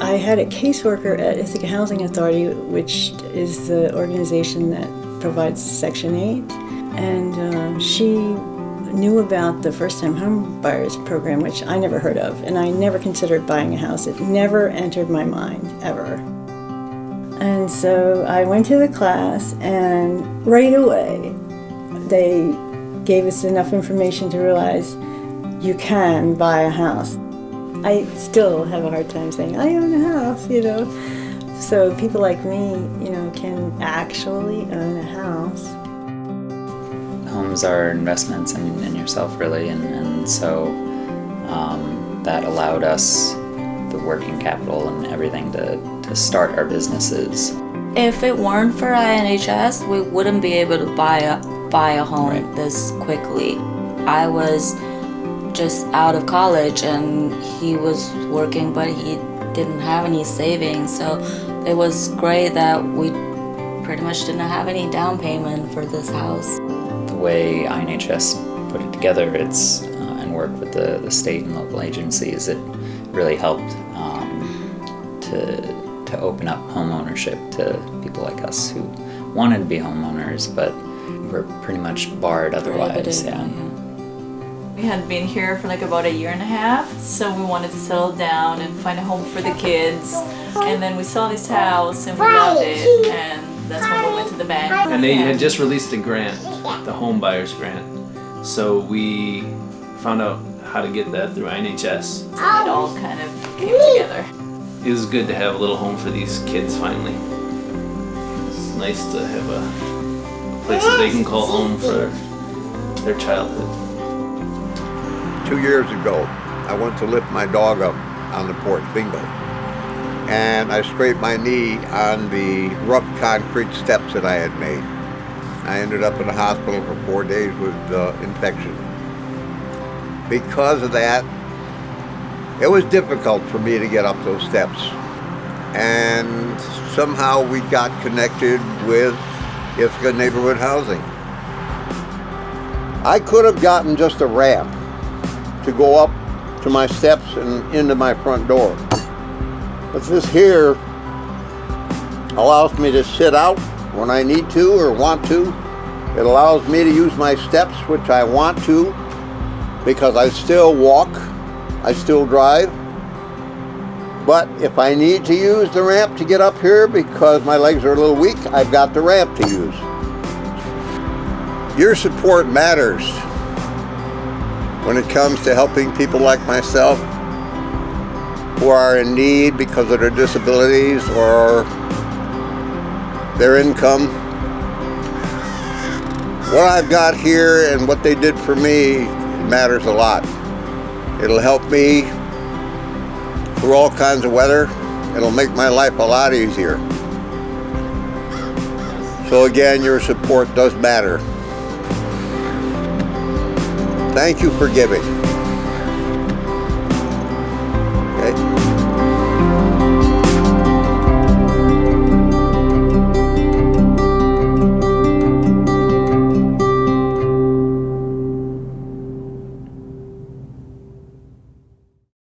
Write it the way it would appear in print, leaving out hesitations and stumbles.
I had a caseworker at Ithaca Housing Authority, which is the organization that provides Section 8, and she knew about the first-time home buyers program, which I never heard of, and I never considered buying a house. It never entered my mind, ever. And so I went to the class, and right away they gave us enough information to realize you can buy a house. I still have a hard time saying, I own a house, you know. So people like me, you know, can actually own a house. Homes are investments in yourself, really, and so that allowed us the working capital and everything to start our businesses. If it weren't for INHS, we wouldn't be able to buy a home Right. this quickly. I was just out of college and he was working, but he didn't have any savings, so it was great that we pretty much didn't have any down payment for this house. The way INHS put it together, it's and work with the state and local agencies, it really helped to open up home ownership to people like us who wanted to be homeowners, but were pretty much barred otherwise. Yeah. We had been here for like about a year and a half, so we wanted to settle down and find a home for the kids. And then we saw this house and we loved it, and that's when we went to the bank. And they had just released a grant, the home buyers grant. So we found out how to get that through INHS. It all kind of came together. It was good to have a little home for these kids finally. It's nice to have a place that they can call home for their childhood. 2 years ago, I went to lift my dog up on the porch, Bingo, and I scraped my knee on the rough concrete steps that I had made. I ended up in the hospital for 4 days with infection. Because of that, it was difficult for me to get up those steps. And somehow we got connected with Ithaca Neighborhood Housing. I could have gotten just a ramp to go up to my steps and into my front door. But this here allows me to sit out when I need to or want to. It allows me to use my steps, which I want to, because I still walk, I still drive. But if I need to use the ramp to get up here because my legs are a little weak, I've got the ramp to use. Your support matters when it comes to helping people like myself who are in need because of their disabilities or their income. What I've got here and what they did for me matters a lot. It'll help me through all kinds of weather. It'll make my life a lot easier. So again, your support does matter. Thank you for giving.